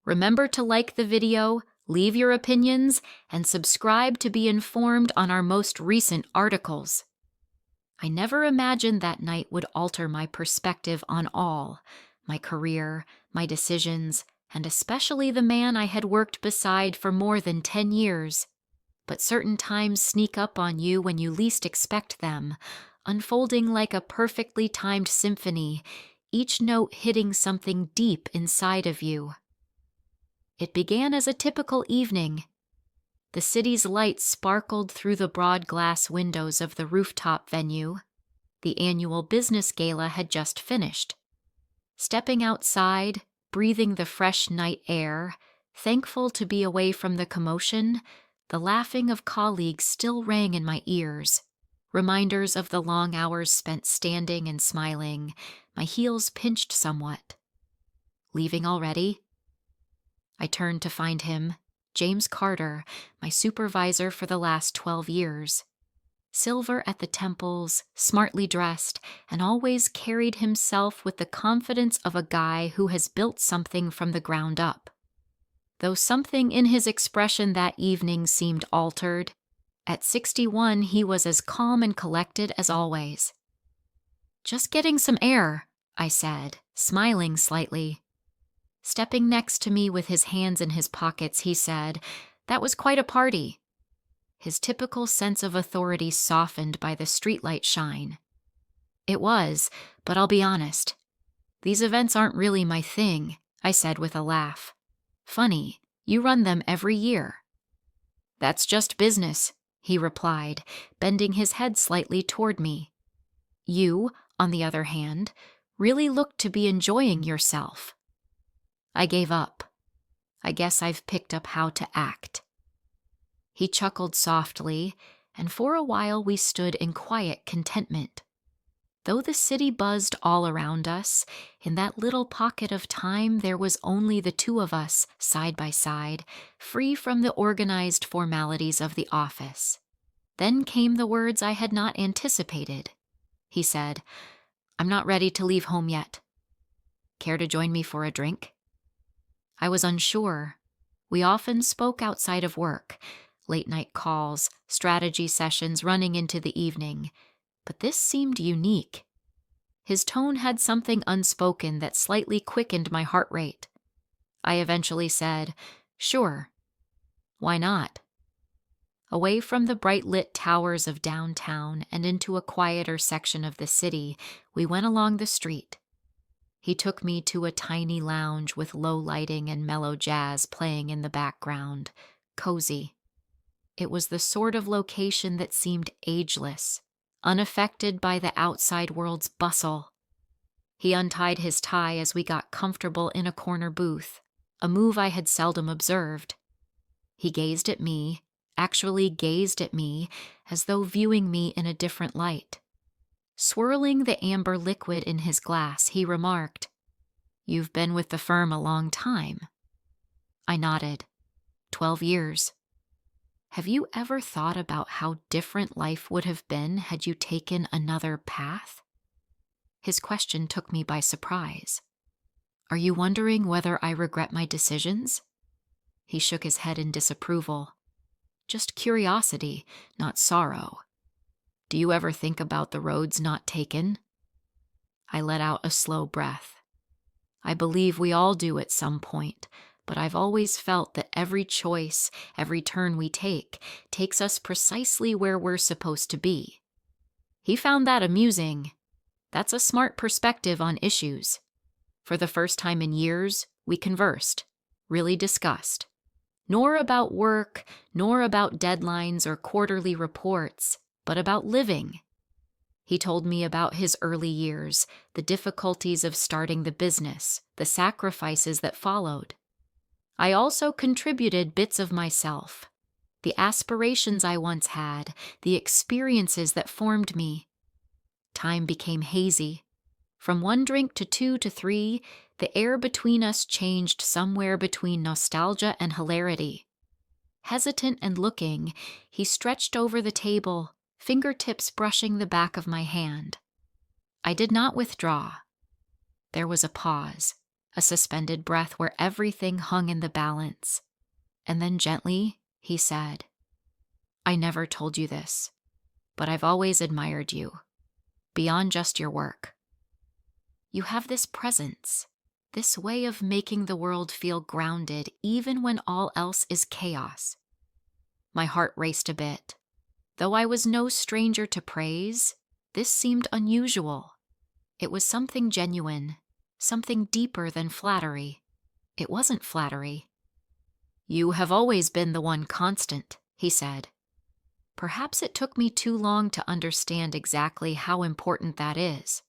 Remember to like the video, leave your opinions, and subscribe to be informed on our most recent articles. I never imagined that night would alter my perspective on all, my career, my decisions, and especially the man I had worked beside for more than 10 years. But certain times sneak up on you when you least expect them, unfolding like a perfectly timed symphony, each note hitting something deep inside of you. It began as a typical evening. The city's lights sparkled through the broad glass windows of the rooftop venue. The annual business gala had just finished. Stepping outside, breathing the fresh night air, thankful to be away from the commotion, the laughing of colleagues still rang in my ears. Reminders of the long hours spent standing and smiling, my heels pinched somewhat. Leaving already? I turned to find him, James Carter, my supervisor for the last 12 years. Silver at the temples, smartly dressed, and always carried himself with the confidence of a guy who has built something from the ground up. Though something in his expression that evening seemed altered, at 61 he was as calm and collected as always. "Just getting some air," I said, smiling slightly. Stepping next to me with his hands in his pockets, he said, "That was quite a party." His typical sense of authority softened by the streetlight shine. "It was, but I'll be honest. These events aren't really my thing," I said with a laugh. "Funny, you run them every year." "That's just business," he replied, bending his head slightly toward me. "You, on the other hand, really look to be enjoying yourself." I gave up. I guess I've picked up how to act. He chuckled softly, and for a while we stood in quiet contentment. Though the city buzzed all around us, in that little pocket of time there was only the two of us, side by side, free from the organized formalities of the office. Then came the words I had not anticipated. He said, "I'm not ready to leave home yet. Care to join me for a drink?" I was unsure. We often spoke outside of work, late-night calls, strategy sessions running into the evening, but this seemed unique. His tone had something unspoken that slightly quickened my heart rate. I eventually said, "Sure. Why not?" Away from the bright-lit towers of downtown and into a quieter section of the city, we went along the street. He took me to a tiny lounge with low lighting and mellow jazz playing in the background, cozy. It was the sort of location that seemed ageless, unaffected by the outside world's bustle. He untied his tie as we got comfortable in a corner booth, a move I had seldom observed. He gazed at me, actually gazed at me, as though viewing me in a different light. Swirling the amber liquid in his glass, he remarked, "You've been with the firm a long time." I nodded. 12 years. "Have you ever thought about how different life would have been had you taken another path?" His question took me by surprise. "Are you wondering whether I regret my decisions?" He shook his head in disapproval. "Just curiosity, not sorrow. Do you ever think about the roads not taken?" I let out a slow breath. I believe we all do at some point, but I've always felt that every choice, every turn we take, takes us precisely where we're supposed to be. He found that amusing. That's a smart perspective on issues. For the first time in years, we conversed, really discussed. Nor about work, nor about deadlines or quarterly reports, but about living. He told me about his early years, the difficulties of starting the business, the sacrifices that followed. I also contributed bits of myself, the aspirations I once had, the experiences that formed me. Time became hazy. From 1 drink to 2 to 3, the air between us changed somewhere between nostalgia and hilarity. Hesitant and looking, he stretched over the table, fingertips brushing the back of my hand. I did not withdraw. There was a pause, a suspended breath where everything hung in the balance. And then gently, he said, "I never told you this, but I've always admired you, beyond just your work. You have this presence, this way of making the world feel grounded even when all else is chaos." My heart raced a bit. Though I was no stranger to praise, this seemed unusual. It was something genuine, something deeper than flattery. It wasn't flattery. "You have always been the one constant," he said. Perhaps it took me too long to understand exactly how important that is.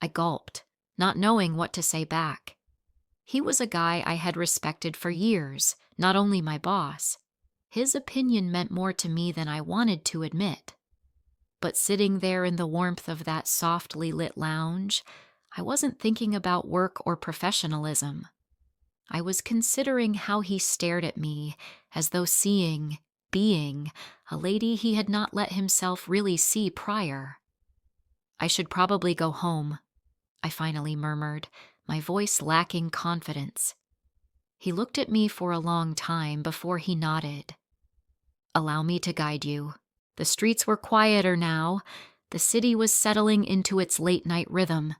I gulped, not knowing what to say back. He was a guy I had respected for years, not only my boss. His opinion meant more to me than I wanted to admit. But sitting there in the warmth of that softly lit lounge, I wasn't thinking about work or professionalism. I was considering how he stared at me, as though seeing, being, a lady he had not let himself really see prior. "I should probably go home," I finally murmured, my voice lacking confidence. He looked at me for a long time before he nodded. "Allow me to guide you." The streets were quieter now. The city was settling into its late-night rhythm.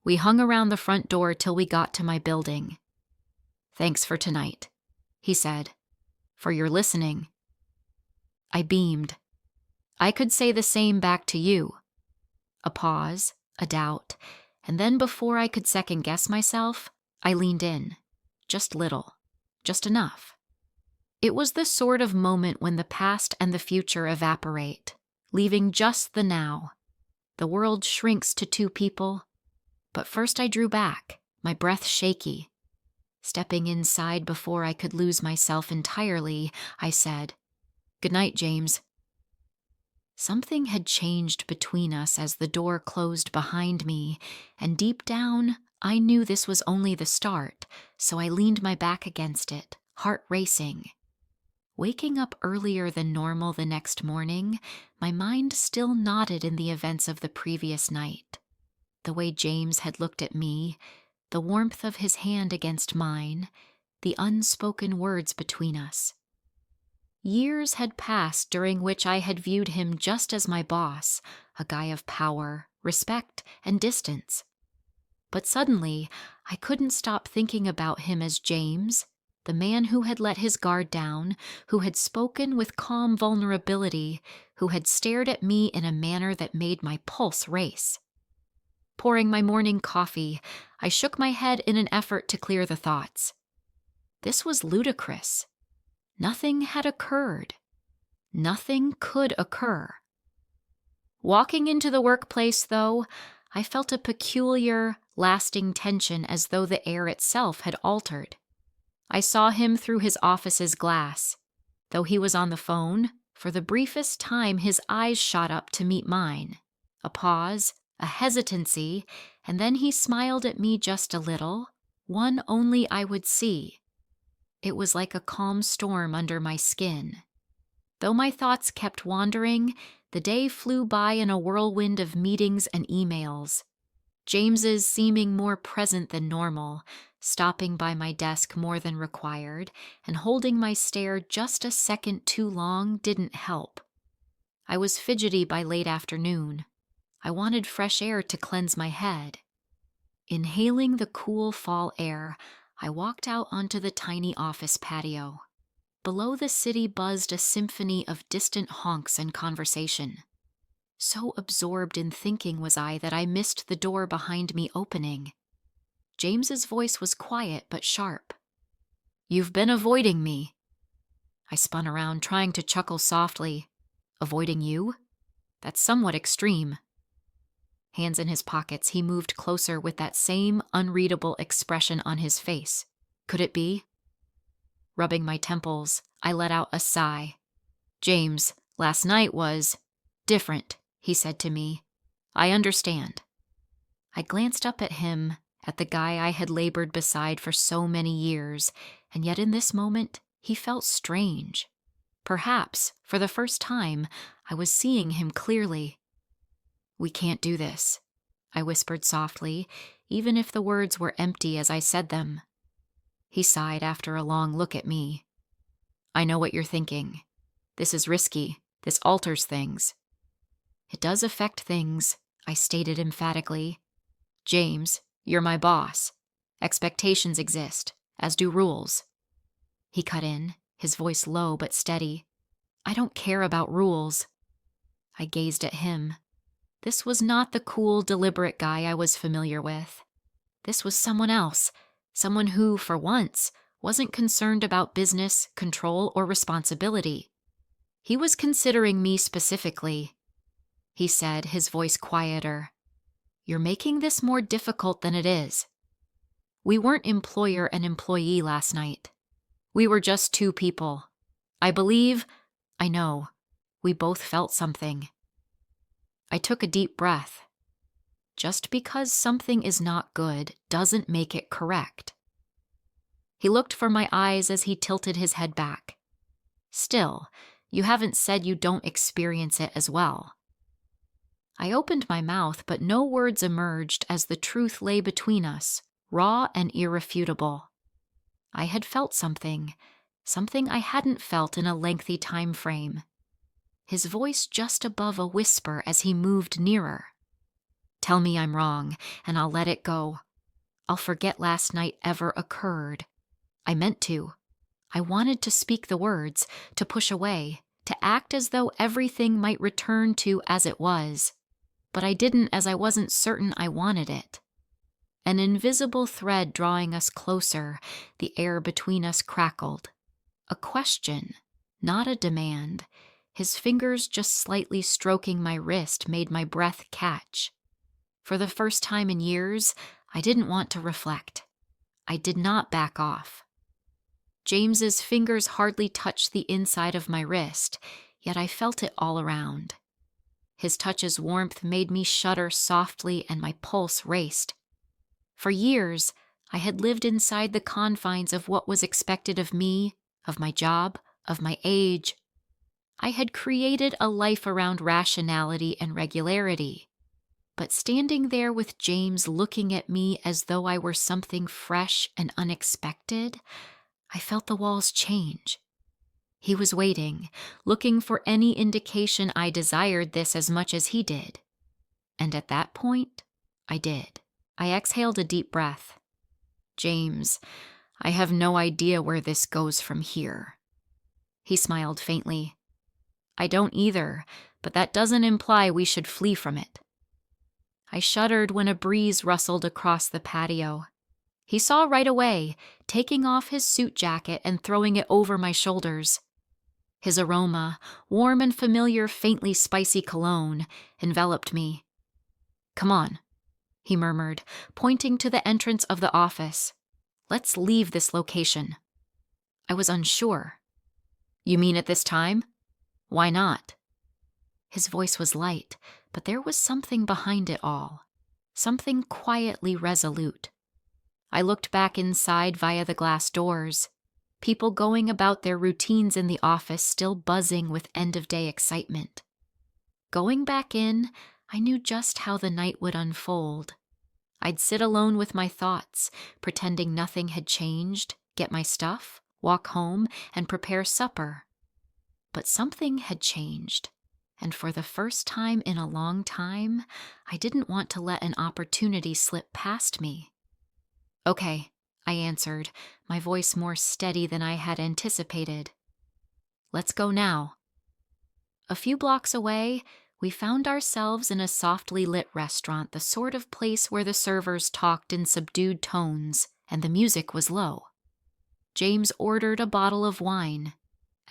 We hung around the front door till we got to my building. "Thanks for tonight," he said. "For your listening." I beamed. I could say the same back to you. A pause, a doubt, and then before I could second-guess myself, I leaned in. Just little. Just enough. It was the sort of moment when the past and the future evaporate, leaving just the now. The world shrinks to two people. But first I drew back, my breath shaky. Stepping inside before I could lose myself entirely, I said, "Good night, James." Something had changed between us as the door closed behind me, and deep down, I knew this was only the start, so I leaned my back against it, heart racing. Waking up earlier than normal the next morning, my mind still nodded in the events of the previous night. The way James had looked at me, the warmth of his hand against mine, the unspoken words between us. Years had passed during which I had viewed him just as my boss, a guy of power, respect, and distance. But suddenly, I couldn't stop thinking about him as James, the man who had let his guard down, who had spoken with calm vulnerability, who had stared at me in a manner that made my pulse race. Pouring my morning coffee, I shook my head in an effort to clear the thoughts. This was ludicrous. Nothing had occurred. Nothing could occur. Walking into the workplace, though, I felt a peculiar, lasting tension as though the air itself had altered. I saw him through his office's glass. Though he was on the phone, for the briefest time his eyes shot up to meet mine. A pause, a hesitancy, and then he smiled at me just a little, one only I would see. It was like a calm storm under my skin. Though my thoughts kept wandering, the day flew by in a whirlwind of meetings and emails. James's seeming more present than normal, stopping by my desk more than required, and holding my stare just a second too long didn't help. I was fidgety by late afternoon. I wanted fresh air to cleanse my head. Inhaling the cool fall air, I walked out onto the tiny office patio. Below the city buzzed a symphony of distant honks and conversation. So absorbed in thinking was I that I missed the door behind me opening. James's voice was quiet but sharp. "You've been avoiding me." I spun around, trying to chuckle softly. "Avoiding you? That's somewhat extreme." Hands in his pockets, he moved closer with that same unreadable expression on his face. Could it be? Rubbing my temples, I let out a sigh. "James, last night was different," he said to me. "I understand." I glanced up at him, at the guy I had labored beside for so many years, and yet in this moment, he felt strange. Perhaps, for the first time, I was seeing him clearly. "We can't do this," I whispered softly, even if the words were empty as I said them. He sighed after a long look at me. I know what you're thinking. This is risky. This alters things. It does affect things, I stated emphatically. James, you're my boss. Expectations exist, as do rules. He cut in, his voice low but steady. I don't care about rules. I gazed at him. This was not the cool, deliberate guy I was familiar with. This was someone else, someone who, for once, wasn't concerned about business, control, or responsibility. He was considering me specifically. He said, his voice quieter. You're making this more difficult than it is. We weren't employer and employee last night. We were just two people. I know, we both felt something. I took a deep breath. Just because something is not good doesn't make it correct. He looked for my eyes as he tilted his head back. Still, you haven't said you don't experience it as well. I opened my mouth, but no words emerged as the truth lay between us, raw and irrefutable. I had felt something I hadn't felt in a lengthy time frame. His voice just above a whisper as he moved nearer. Tell me I'm wrong, and I'll let it go. I'll forget last night ever occurred. I meant to. I wanted to speak the words, to push away, to act as though everything might return to as it was. But I didn't, as I wasn't certain I wanted it. An invisible thread drawing us closer, the air between us crackled. A question, not a demand. His fingers just slightly stroking my wrist made my breath catch. For the first time in years, I didn't want to reflect. I did not back off. James's fingers hardly touched the inside of my wrist, yet I felt it all around. His touch's warmth made me shudder softly and my pulse raced. For years, I had lived inside the confines of what was expected of me, of my job, of my age. I had created a life around rationality and regularity. But standing there with James looking at me as though I were something fresh and unexpected, I felt the walls change. He was waiting, looking for any indication I desired this as much as he did. And at that point, I did. I exhaled a deep breath. James, I have no idea where this goes from here. He smiled faintly. I don't either, but that doesn't imply we should flee from it. I shuddered when a breeze rustled across the patio. He saw right away, taking off his suit jacket and throwing it over my shoulders. His aroma, warm and familiar faintly spicy cologne, enveloped me. Come on, he murmured, pointing to the entrance of the office. Let's leave this location. I was unsure. You mean at this time? Why not? His voice was light, but there was something behind it all, something quietly resolute. I looked back inside via the glass doors. People going about their routines in the office still buzzing with end-of-day excitement. Going back in, I knew just how the night would unfold. I'd sit alone with my thoughts, pretending nothing had changed, get my stuff, walk home, and prepare supper. But something had changed, and for the first time in a long time, I didn't want to let an opportunity slip past me. Okay, I answered, my voice more steady than I had anticipated. Let's go now. A few blocks away, we found ourselves in a softly lit restaurant, the sort of place where the servers talked in subdued tones and the music was low. James ordered a bottle of wine.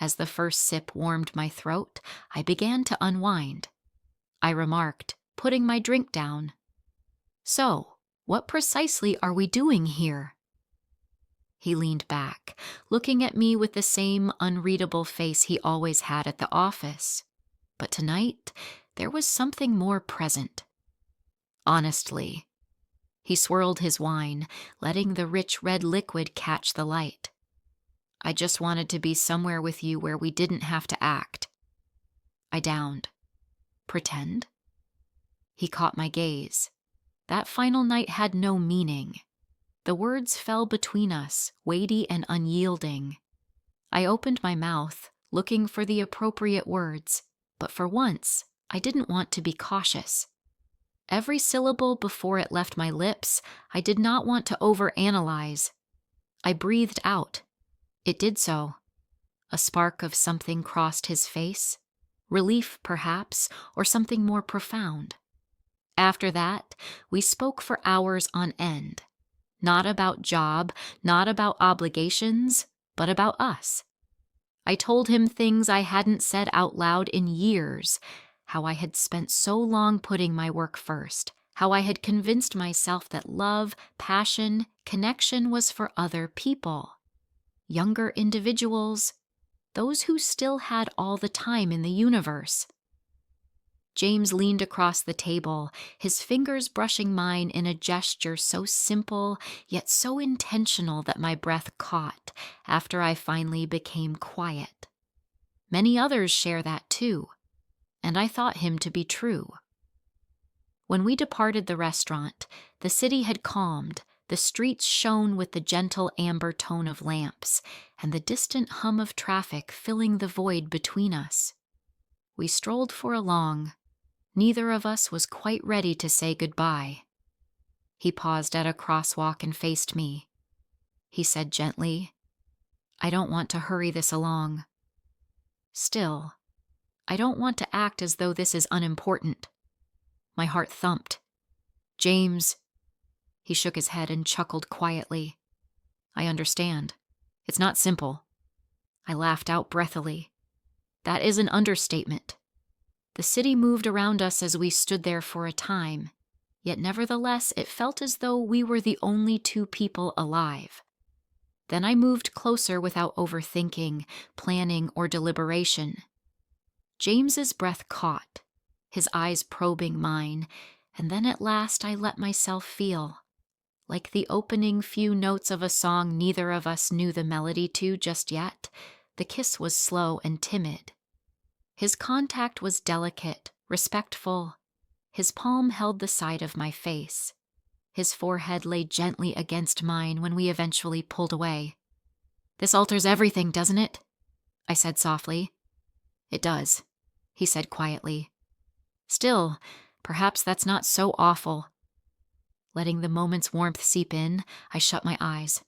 As the first sip warmed my throat, I began to unwind. I remarked, putting my drink down. So, what precisely are we doing here? He leaned back, looking at me with the same unreadable face he always had at the office. But tonight, there was something more present. Honestly. He swirled his wine, letting the rich red liquid catch the light. I just wanted to be somewhere with you where we didn't have to act. I downed. Pretend? He caught my gaze. That final night had no meaning. The words fell between us, weighty and unyielding. I opened my mouth, looking for the appropriate words, but for once, I didn't want to be cautious. Every syllable before it left my lips, I did not want to overanalyze. I breathed out. It did so. A spark of something crossed his face. Relief, perhaps, or something more profound. After that, we spoke for hours on end. Not about job, not about obligations, but about us. I told him things I hadn't said out loud in years, how I had spent so long putting my work first, how I had convinced myself that love, passion, connection was for other people. Younger individuals, those who still had all the time in the universe. James leaned across the table, his fingers brushing mine in a gesture so simple yet so intentional that my breath caught after I finally became quiet. Many others share that too, and I thought him to be true. When we departed the restaurant, the city had calmed, the streets shone with the gentle amber tone of lamps, and the distant hum of traffic filling the void between us. We strolled for a long. Neither of us was quite ready to say goodbye. He paused at a crosswalk and faced me. He said gently, "I don't want to hurry this along. Still, I don't want to act as though this is unimportant." My heart thumped. "James," he shook his head and chuckled quietly. "I understand. It's not simple." I laughed out breathily. That is an understatement. The city moved around us as we stood there for a time, yet nevertheless it felt as though we were the only two people alive. Then I moved closer without overthinking, planning, or deliberation. James's breath caught, his eyes probing mine, and then at last I let myself feel. Like the opening few notes of a song neither of us knew the melody to just yet, the kiss was slow and timid. His contact was delicate, respectful. His palm held the side of my face. His forehead lay gently against mine when we eventually pulled away. "This alters everything, doesn't it?" I said softly. "It does," he said quietly. "Still, perhaps that's not so awful." Letting the moment's warmth seep in, I shut my eyes.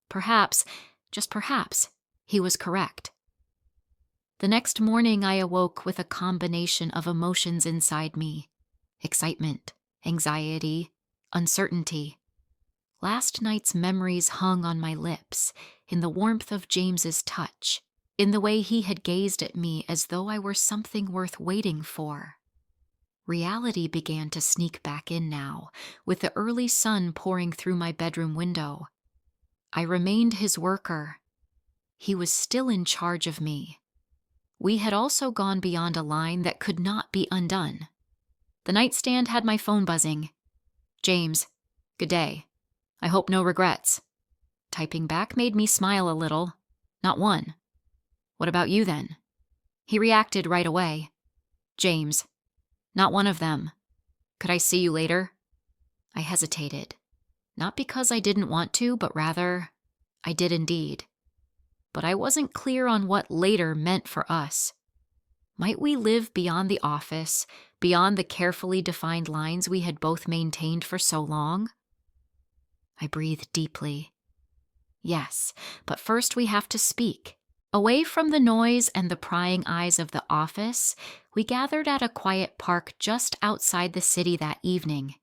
Perhaps, just perhaps, he was correct. The next morning I awoke with a combination of emotions inside me. Excitement, anxiety, uncertainty. Last night's memories hung on my lips, in the warmth of James's touch, in the way he had gazed at me as though I were something worth waiting for. Reality began to sneak back in now, with the early sun pouring through my bedroom window. I remained his worker. He was still in charge of me. We had also gone beyond a line that could not be undone. The nightstand had my phone buzzing. "James, good day. I hope no regrets." Typing back made me smile a little. Not one. "What about you then?" He reacted right away. "James, not one of them. Could I see you later?" I hesitated. Not because I didn't want to, but rather, I did indeed. But I wasn't clear on what later meant for us. Might we live beyond the office, beyond the carefully defined lines we had both maintained for so long? I breathed deeply. Yes, but first we have to speak. Away from the noise and the prying eyes of the office, we gathered at a quiet park just outside the city that evening.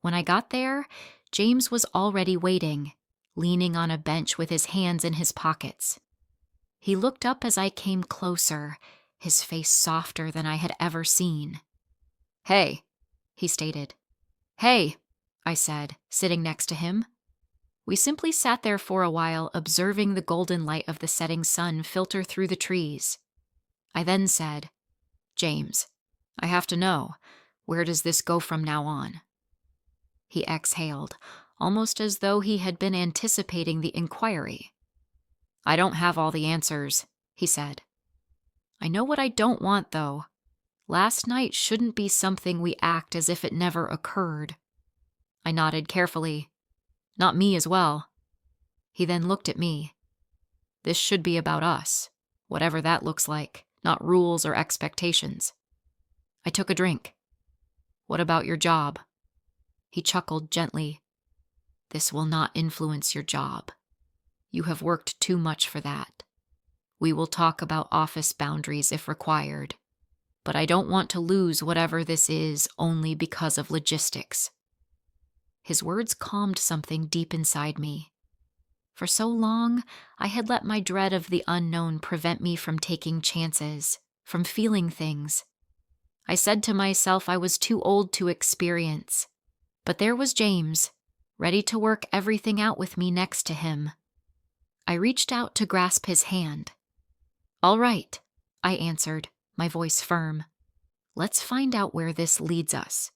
When I got there, James was already waiting, leaning on a bench with his hands in his pockets. He looked up as I came closer, his face softer than I had ever seen. "Hey," he stated. "Hey," I said, sitting next to him. We simply sat there for a while, observing the golden light of the setting sun filter through the trees. I then said, "James, I have to know, where does this go from now on?" He exhaled, almost as though he had been anticipating the inquiry. "I don't have all the answers," he said. "I know what I don't want, though. Last night shouldn't be something we act as if it never occurred." I nodded carefully. Not me as well. He then looked at me. This should be about us, whatever that looks like, not rules or expectations. I took a drink. What about your job? He chuckled gently. This will not influence your job. You have worked too much for that. We will talk about office boundaries if required, but I don't want to lose whatever this is only because of logistics. His words calmed something deep inside me. For so long, I had let my dread of the unknown prevent me from taking chances, from feeling things. I said to myself I was too old to experience, but there was James, ready to work everything out with me next to him. I reached out to grasp his hand. All right, I answered, my voice firm. Let's find out where this leads us.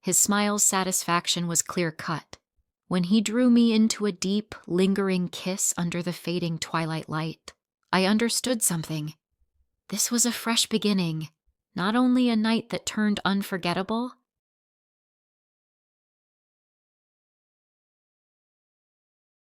His smile's satisfaction was clear-cut. When he drew me into a deep, lingering kiss under the fading twilight light, I understood something. This was a fresh beginning, not only a night that turned unforgettable,